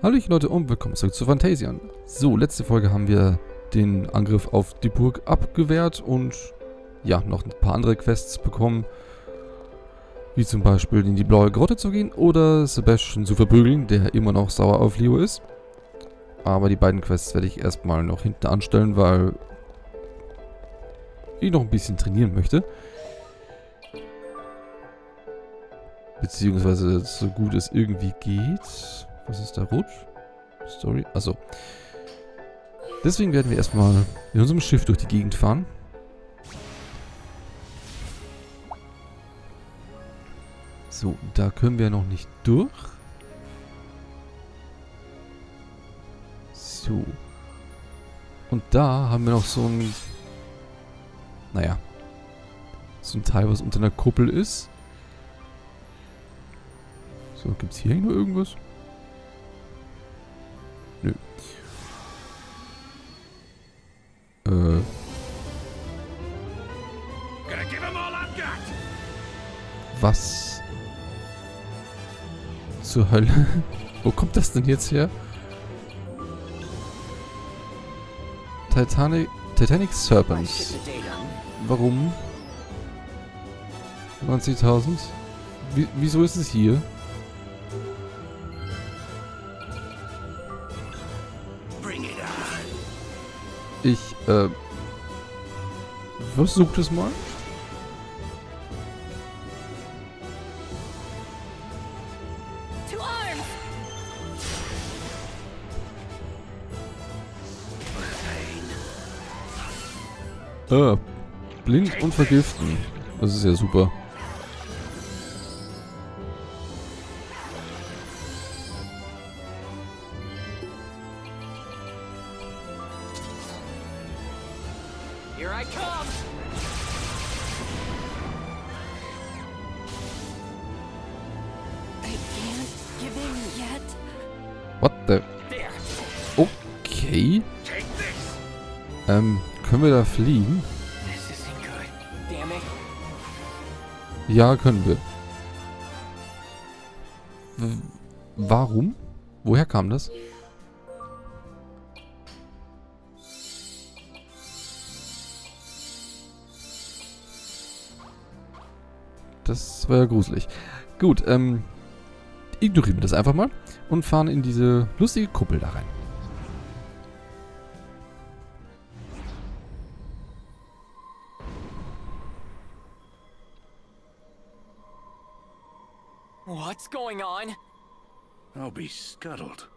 Hallo Leute und willkommen zurück zu FANTASIAN. So, letzte Folge haben wir den Angriff auf die Burg abgewehrt und ja, noch ein paar andere Quests bekommen. Wie zum Beispiel in die blaue Grotte zu gehen oder Sebastian zu verprügeln, der immer noch sauer auf Leo ist. Aber die beiden Quests werde ich erstmal noch hinten anstellen, weil ich noch ein bisschen trainieren möchte. Beziehungsweise so gut es irgendwie geht. Was ist der Rutsch? Story? Achso. Deswegen werden wir erstmal in unserem Schiff durch die Gegend fahren. So, da können wir noch nicht durch. So. Und da haben wir noch so ein... Naja. So ein Teil, was unter einer Kuppel ist. So, gibt es hier nur irgendwas? Nö. Was zur Hölle? Wo kommt das denn jetzt her? Titanic Serpents. Warum? 90.000? Wieso ist es hier? Ich, versuch das mal. Blind und vergiften. Das ist ja super. What the? Okay. Können wir da fliegen? Ja, können wir. Warum? Woher kam das? Das war ja gruselig. Gut, ignorieren wir das einfach mal und fahren in diese lustige Kuppel da rein. What's going on? I'll be scuttled.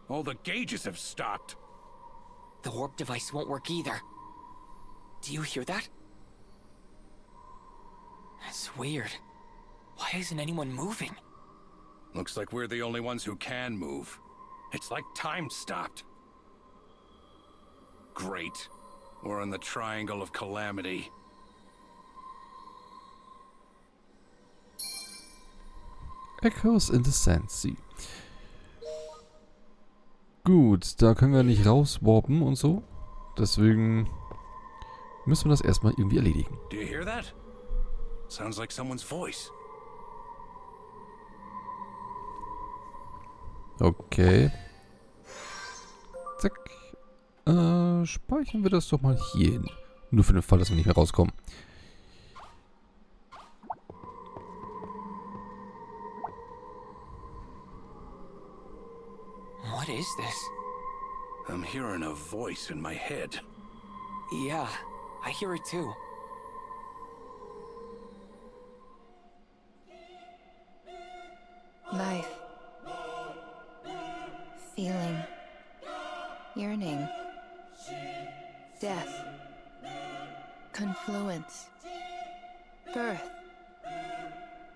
All the gauges have stopped. The warp device won't work either. Do you hear that? That's weird. Why isn't anyone moving? Looks like we're the only ones who can move. It's like time stopped. Great. We're in the Triangle of Calamity. Echoes in the Sand Sea. Gut, da können wir nicht rauswarpen und so. Deswegen müssen wir das erstmal irgendwie erledigen. Do you hear that? Sounds like someone's voice. Okay. Zack. Speichern wir das doch mal hier hin. Nur für den Fall, dass wir nicht mehr rauskommen. What is this? I'm hearing a voice in my head. Yeah, I hear it too. Life. Feeling. Yearning. Death. Confluence. Birth.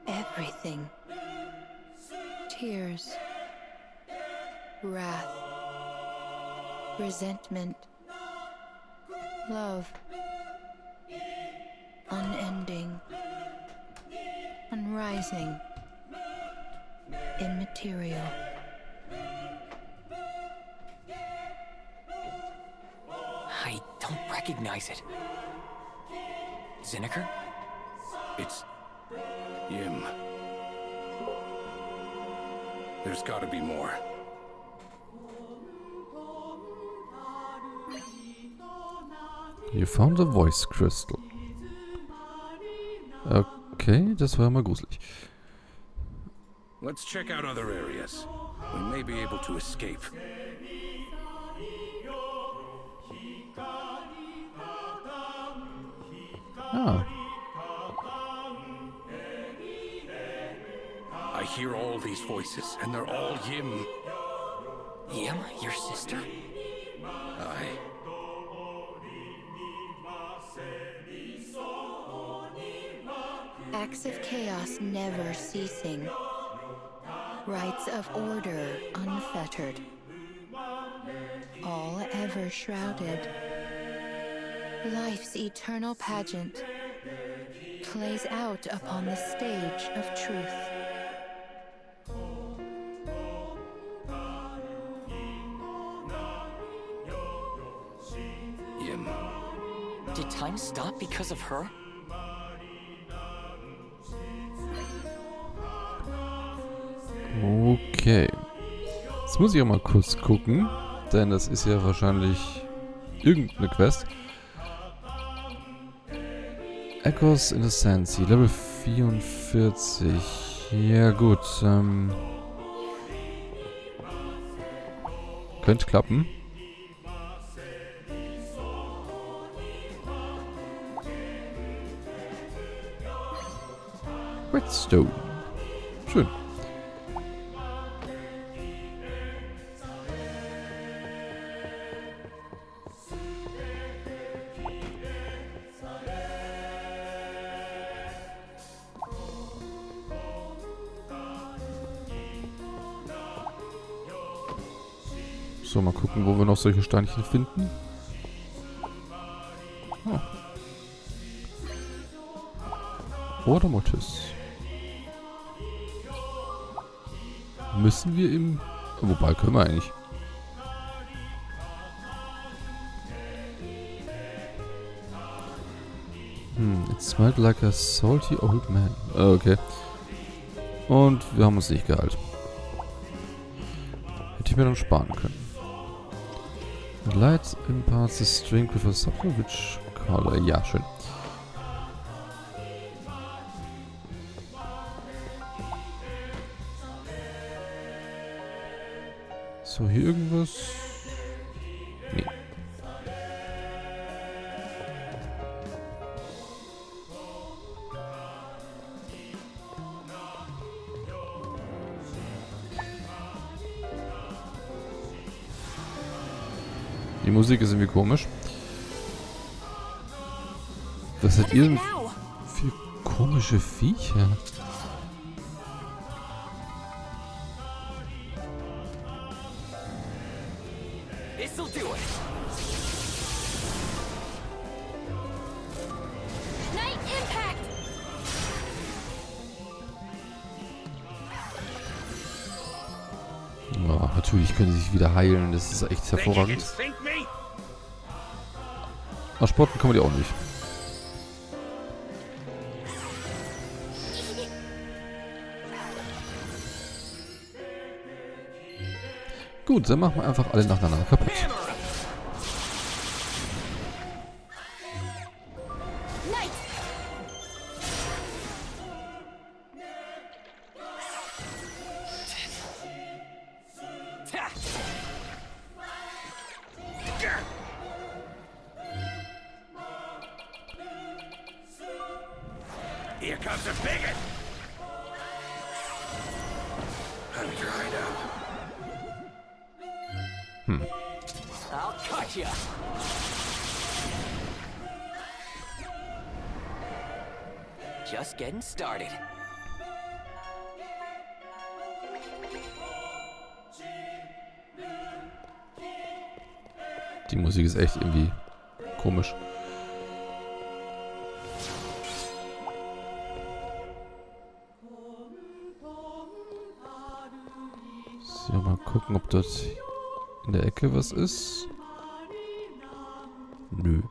Everything. Tears. Wrath. Resentment. Love. Unending. Unrising. Immaterial. I don't recognize it. Zinniker? It's Yim. There's gotta be more. You found a voice crystal. Okay, das war mal gruselig. Let's check out other areas. We may be able to escape. Ah. I hear all these voices, and they're all Yim. Yim, your sister? Aye. Acts of chaos never ceasing. Rites of order unfettered. All ever shrouded. Life's eternal pageant plays out upon the stage of truth. Yim. Did time stop because of her? Okay. Jetzt muss ich auch mal kurz gucken, denn das ist ja wahrscheinlich irgendeine Quest. Echoes in the Sense, Level 44. Ja gut, könnte klappen. Redstone. Schön. So, mal gucken, wo wir noch solche Steinchen finden. Oh. Oder Mortis. Müssen wir im... Wobei, können wir eigentlich. It smelled like a salty old man. Okay. Und wir haben uns nicht geheilt. Hätte ich mir dann sparen können. The light imparts a string with a subtle which color. Ja, schön. So, hier irgendwas? Nee. Die Musik ist irgendwie komisch. Was hat ihr denn für komische Viecher? This'll do it. Night impact! Ja, natürlich können sie sich wieder heilen. Das ist echt hervorragend. Aber spotten kann man die auch nicht. Gut, dann machen wir einfach alle nacheinander kaputt. Here comes a bigot! I'm dried up. I'll cut ya. Just getting started. Die Musik ist echt irgendwie komisch. So, mal gucken, ob dort in der Ecke was ist. Nö.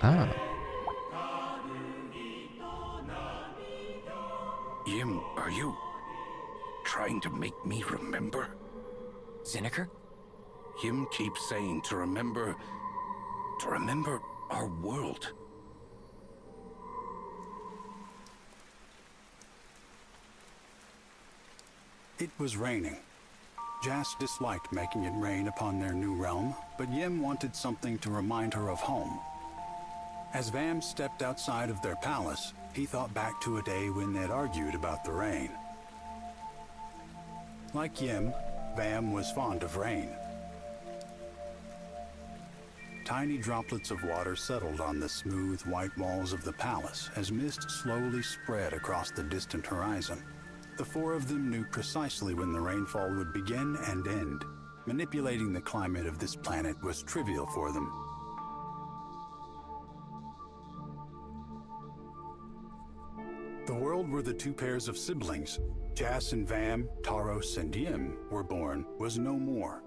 Ah, Yim, are you trying to make me remember? Zinniker? Yim keeps saying to remember our world. It was raining. Jas disliked making it rain upon their new realm, but Yim wanted something to remind her of home. As Vam stepped outside of their palace, he thought back to a day when they'd argued about the rain. Like Yim, Vam was fond of rain. Tiny droplets of water settled on the smooth white walls of the palace as mist slowly spread across the distant horizon. The four of them knew precisely when the rainfall would begin and end. Manipulating the climate of this planet was trivial for them. The world where the two pairs of siblings, Jas and Vam, Taros and Yim, were born was no more.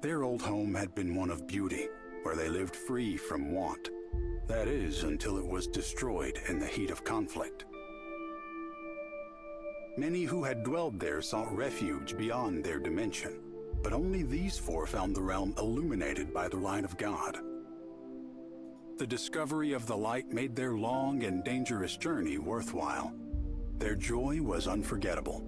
Their old home had been one of beauty, where they lived free from want. That is, until it was destroyed in the heat of conflict. Many who had dwelled there sought refuge beyond their dimension, but only these four found the realm illuminated by the light of God. The discovery of the light made their long and dangerous journey worthwhile. Their joy was unforgettable.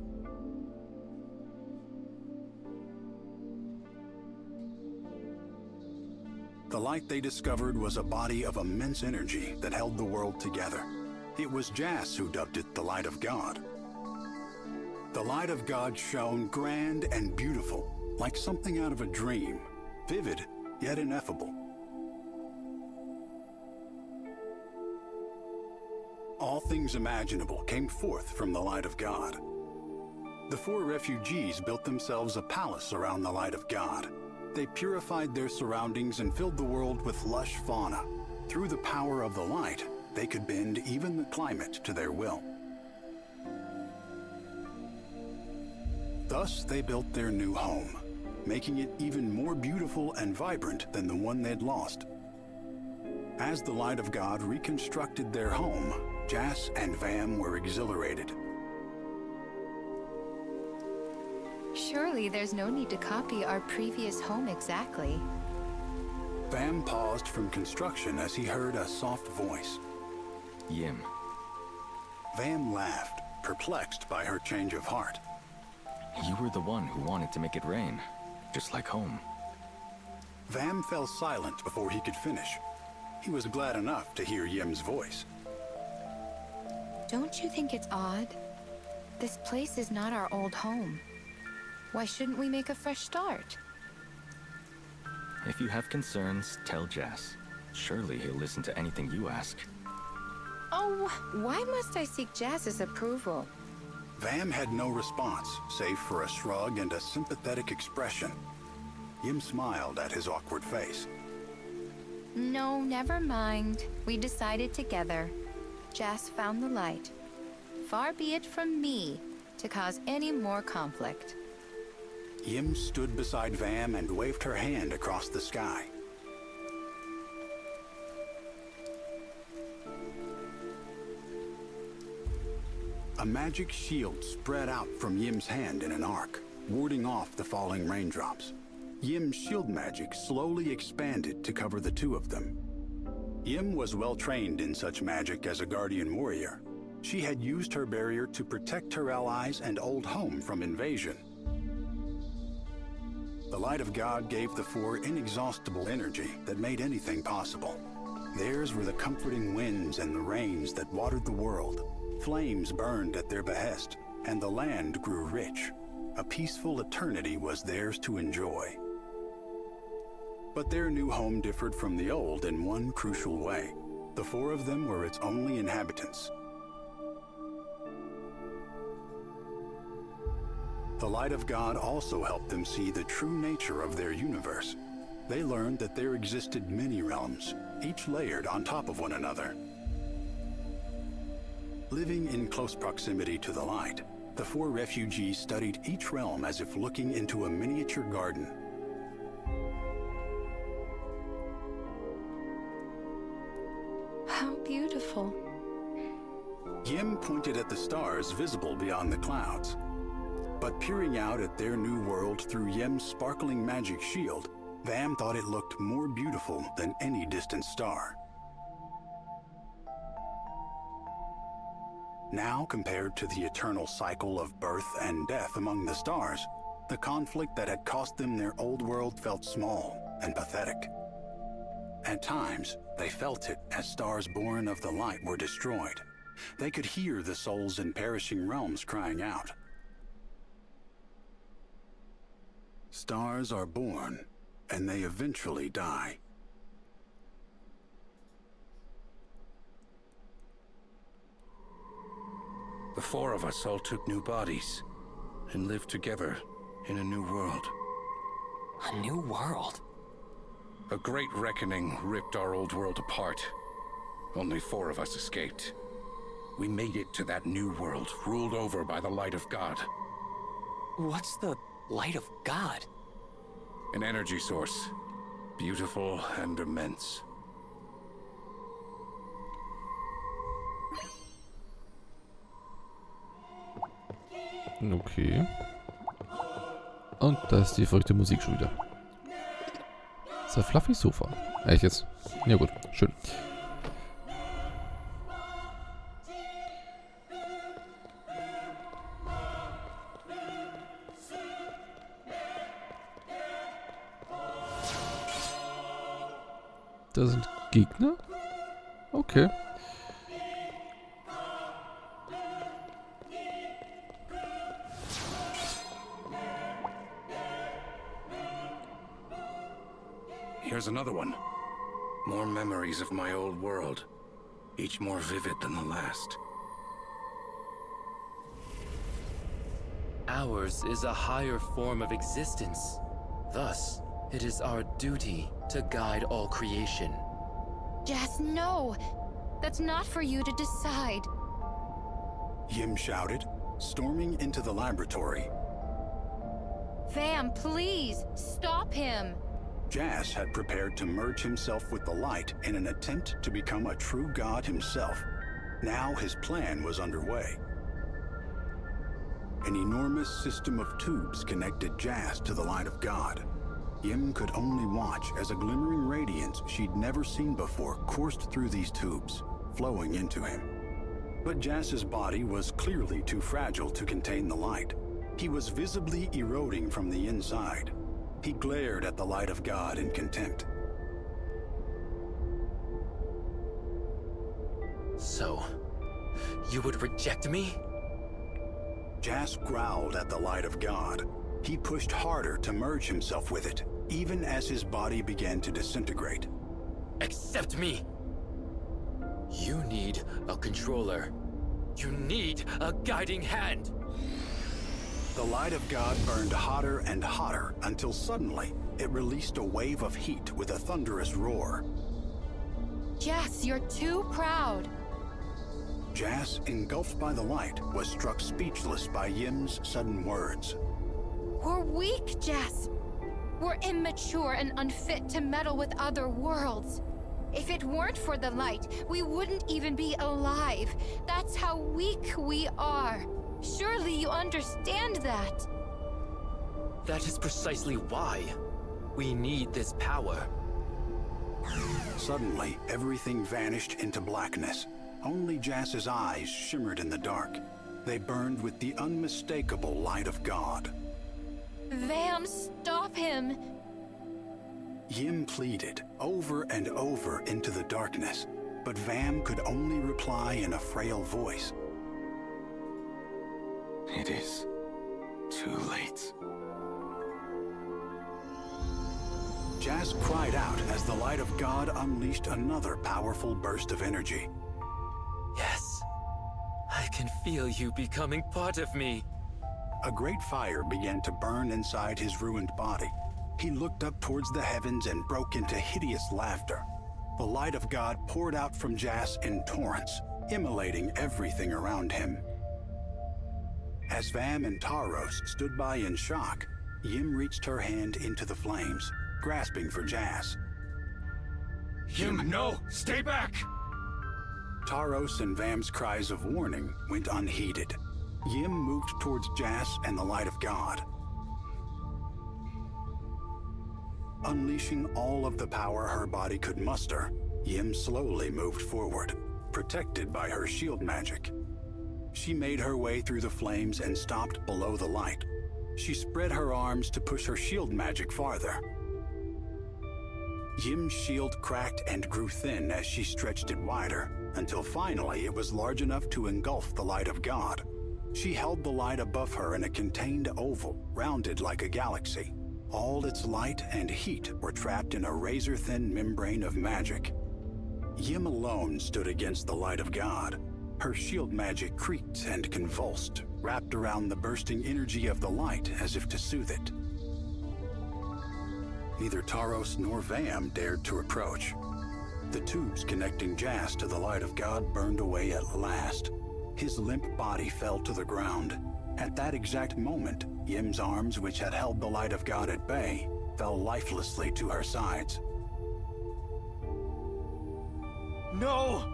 The light they discovered was a body of immense energy that held the world together. It was Jas who dubbed it the Light of God. The Light of God shone grand and beautiful, like something out of a dream, vivid yet ineffable. All things imaginable came forth from the Light of God. The four refugees built themselves a palace around the Light of God. They purified their surroundings and filled the world with lush fauna. Through the power of the light, they could bend even the climate to their will. Thus, they built their new home, making it even more beautiful and vibrant than the one they'd lost. As the Light of God reconstructed their home, Jas and Vam were exhilarated. Surely there's no need to copy our previous home exactly. Vam paused from construction as he heard a soft voice. Yim. Vam laughed, perplexed by her change of heart. You were the one who wanted to make it rain, just like home. Vam fell silent before he could finish. He was glad enough to hear Yim's voice. Don't you think it's odd? This place is not our old home. Why shouldn't we make a fresh start? If you have concerns, tell Jas. Surely he'll listen to anything you ask. Oh, why must I seek Jas's approval? Vam had no response, save for a shrug and a sympathetic expression. Yim smiled at his awkward face. No, never mind. We decided together. Jas found the light. Far be it from me to cause any more conflict. Yim stood beside Vam and waved her hand across the sky. A magic shield spread out from Yim's hand in an arc, warding off the falling raindrops. Yim's shield magic slowly expanded to cover the two of them. Yim was well trained in such magic as a guardian warrior. She had used her barrier to protect her allies and old home from invasion. The Light of God gave the four inexhaustible energy that made anything possible. Theirs were the comforting winds and the rains that watered the world. Flames burned at their behest, and the land grew rich. A peaceful eternity was theirs to enjoy. But their new home differed from the old in one crucial way. The four of them were its only inhabitants. The Light of God also helped them see the true nature of their universe. They learned that there existed many realms, each layered on top of one another. Living in close proximity to the light, the four refugees studied each realm as if looking into a miniature garden. Yim pointed at the stars visible beyond the clouds. But peering out at their new world through Yim's sparkling magic shield, Vam thought it looked more beautiful than any distant star. Now, compared to the eternal cycle of birth and death among the stars, the conflict that had cost them their old world felt small and pathetic. At times, they felt it as stars born of the light were destroyed. They could hear the souls in perishing realms crying out. Stars are born, and they eventually die. The four of us all took new bodies and lived together in a new world. A new world? A great reckoning ripped our old world apart. Only four of us escaped. We made it to that new world, ruled over by the light of God. What's the light of God? An energy source, beautiful and immense. Okay. Und da ist die verrückte Musik schon wieder. Das ist ein fluffy Sofa. Echt jetzt? Ja gut, schön. Da sind Gegner? Okay. Here's another one. More memories of my old world, each more vivid than the last. Ours is a higher form of existence. Thus, it is our duty to guide all creation. Jas, no! That's not for you to decide. Yim shouted, storming into the laboratory. Vam, please, stop him! Jas had prepared to merge himself with the light in an attempt to become a true god himself. Now his plan was underway. An enormous system of tubes connected Jas to the light of God. Yim could only watch as a glimmering radiance she'd never seen before coursed through these tubes, flowing into him. But Jas's body was clearly too fragile to contain the light. He was visibly eroding from the inside. He glared at the light of God in contempt. So, you would reject me? Jas growled at the light of God. He pushed harder to merge himself with it, even as his body began to disintegrate. Accept me! You need a controller. You need a guiding hand! The light of God burned hotter and hotter until suddenly it released a wave of heat with a thunderous roar. Jas, you're too proud. Jas, engulfed by the light, was struck speechless by Yim's sudden words. We're weak, Jas. We're immature and unfit to meddle with other worlds. If it weren't for the light, we wouldn't even be alive. That's how weak we are. Surely you understand that. That is precisely why we need this power. Suddenly, everything vanished into blackness. Only Jas's eyes shimmered in the dark. They burned with the unmistakable light of God. Vam, stop him. Yim pleaded over and over into the darkness, but Vam could only reply in a frail voice. It is too late. Jas cried out as the light of God unleashed another powerful burst of energy. Yes, I can feel you becoming part of me. A great fire began to burn inside his ruined body. He looked up towards the heavens and broke into hideous laughter. The light of God poured out from Jas in torrents, immolating everything around him. As Vam and Taros stood by in shock, Yim reached her hand into the flames, grasping for Jas. Yim, no! Stay back! Taros and Vam's cries of warning went unheeded. Yim moved towards Jas and the light of God. Unleashing all of the power her body could muster, Yim slowly moved forward, protected by her shield magic. She made her way through the flames and stopped below the light. She spread her arms to push her shield magic farther. Yim's shield cracked and grew thin as she stretched it wider, until finally it was large enough to engulf the light of God. She held the light above her in a contained oval, rounded like a galaxy. All its light and heat were trapped in a razor-thin membrane of magic. Yim alone stood against the light of God. Her shield magic creaked and convulsed, wrapped around the bursting energy of the light as if to soothe it. Neither Taros nor Vam dared to approach. The tubes connecting Jas to the light of God burned away at last. His limp body fell to the ground. At that exact moment, Yim's arms, which had held the light of God at bay, fell lifelessly to her sides. No!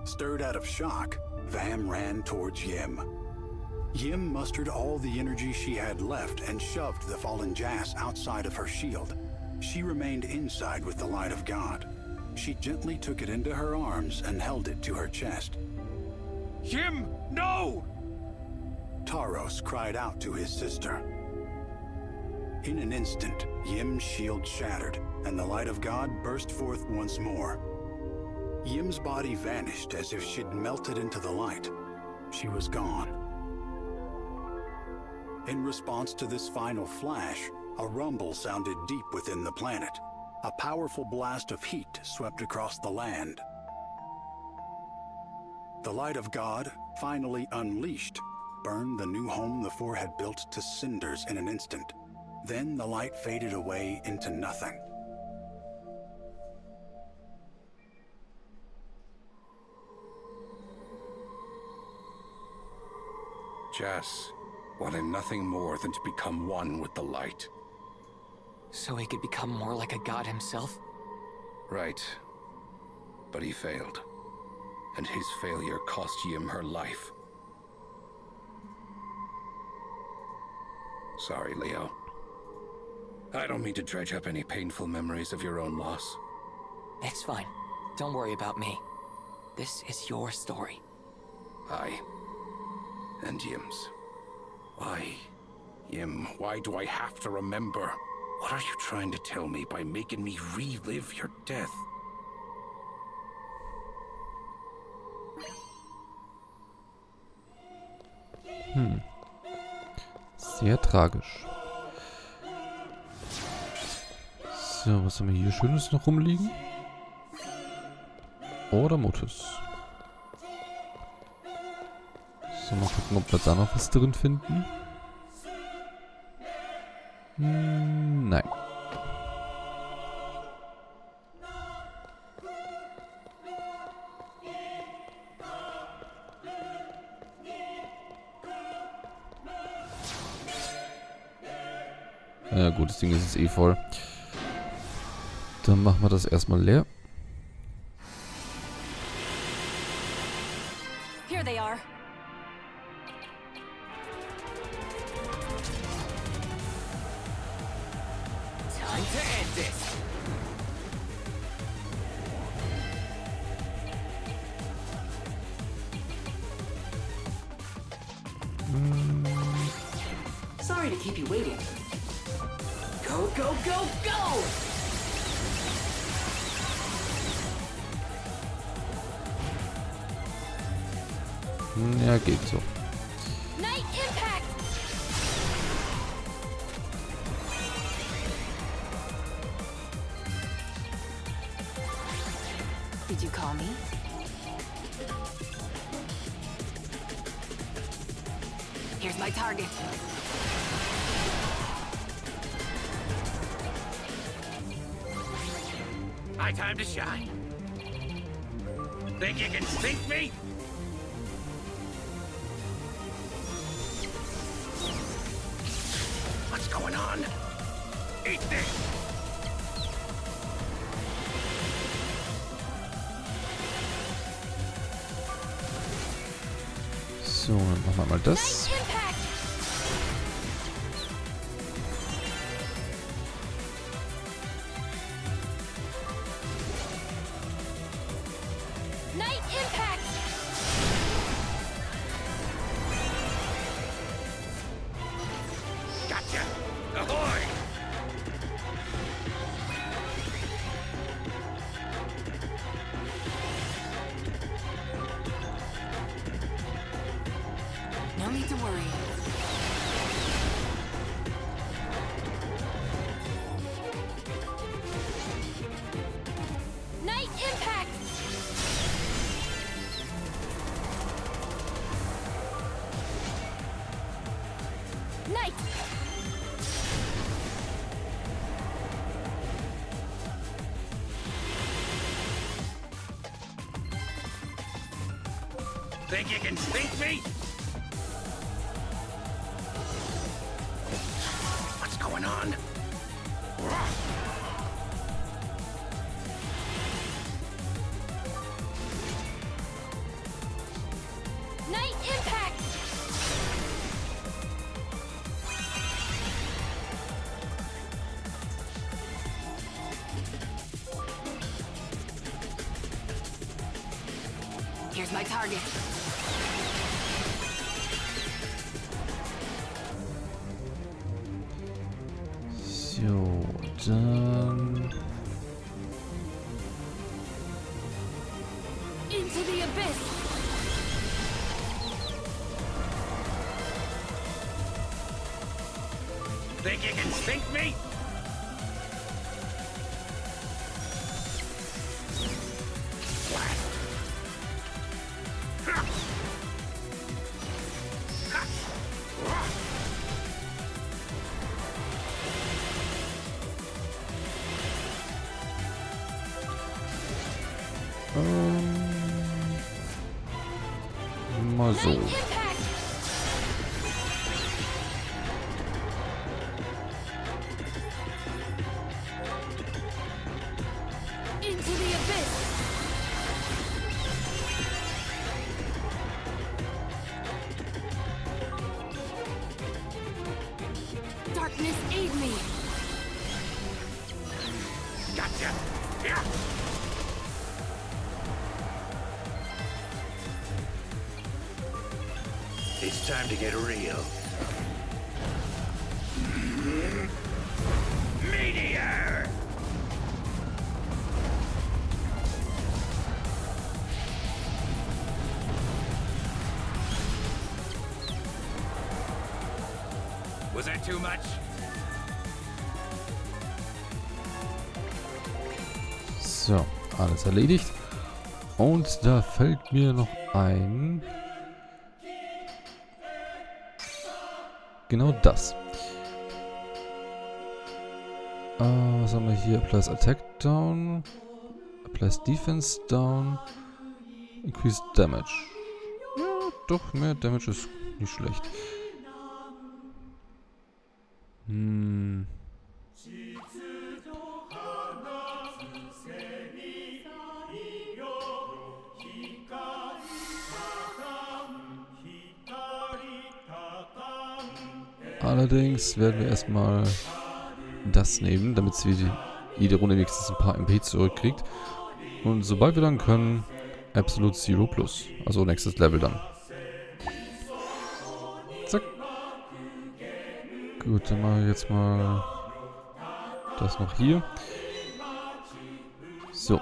Stirred out of shock, Vam ran towards Yim. Yim mustered all the energy she had left and shoved the fallen Jas outside of her shield. She remained inside with the light of God. She gently took it into her arms and held it to her chest. Yim, no! Taros cried out to his sister. In an instant, Yim's shield shattered, and the light of God burst forth once more. Yim's body vanished as if she'd melted into the light. She was gone. In response to this final flash, a rumble sounded deep within the planet. A powerful blast of heat swept across the land. The light of God, finally unleashed, burned the new home the four had built to cinders in an instant. Then the light faded away into nothing. Jas wanted nothing more than to become one with the light. So he could become more like a god himself? Right. But he failed. And his failure cost Yim her life. Sorry, Leo. I don't mean to dredge up any painful memories of your own loss. It's fine. Don't worry about me. This is your story. Aye. And Yim's. Why? Yim, why do I have to remember? What are you trying to tell me by making me relive your death? Sehr tragisch. So, was haben wir hier Schönes noch rumliegen? Oder Motus. So, mal gucken, ob wir da noch was drin finden. Nein. Ja gut, das Ding ist jetzt eh voll. Dann machen wir das erstmal leer. Here they are. Time to end this! Sorry to keep you waiting. Go, go, go, go! Ja, geht so. Night impact! Did you call me? Here's my target. My time to shine. Think you can sink me? What's going on? Eat this! So, dann machen wir mal das. No need to worry. Night impact! Night! Think you can sneak me? What's going on? Night impact! Here's my target. So, dann... Into the abyss! Think you can sink me? Mal so. Night impact! Into the abyss! Darkness, aid me! Gotcha! Yeah! It's time to get real. Meteor! Was that too much? So, alles erledigt. Und da fällt mir noch ein... Genau das. Was haben wir hier? Applies Attack down. Applies Defense down. Increase Damage. Ja, doch, mehr Damage ist nicht schlecht. Allerdings werden wir erstmal das nehmen, damit sie jede Runde wenigstens ein paar MP zurückkriegt. Und sobald wir dann können, Absolute Zero Plus. Also nächstes Level dann. Zack. Gut, dann mache ich jetzt mal das noch hier. So.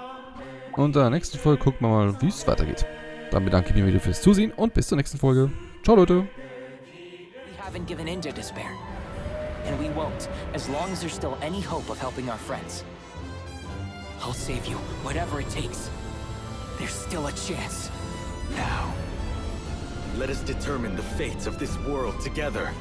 Und in der nächsten Folge gucken wir mal, wie es weitergeht. Dann bedanke ich mich wieder fürs Zusehen und bis zur nächsten Folge. Ciao, Leute. We haven't given in to despair. And we won't, as long as there's still any hope of helping our friends. I'll save you, whatever it takes. There's still a chance. Now, let us determine the fates of this world together.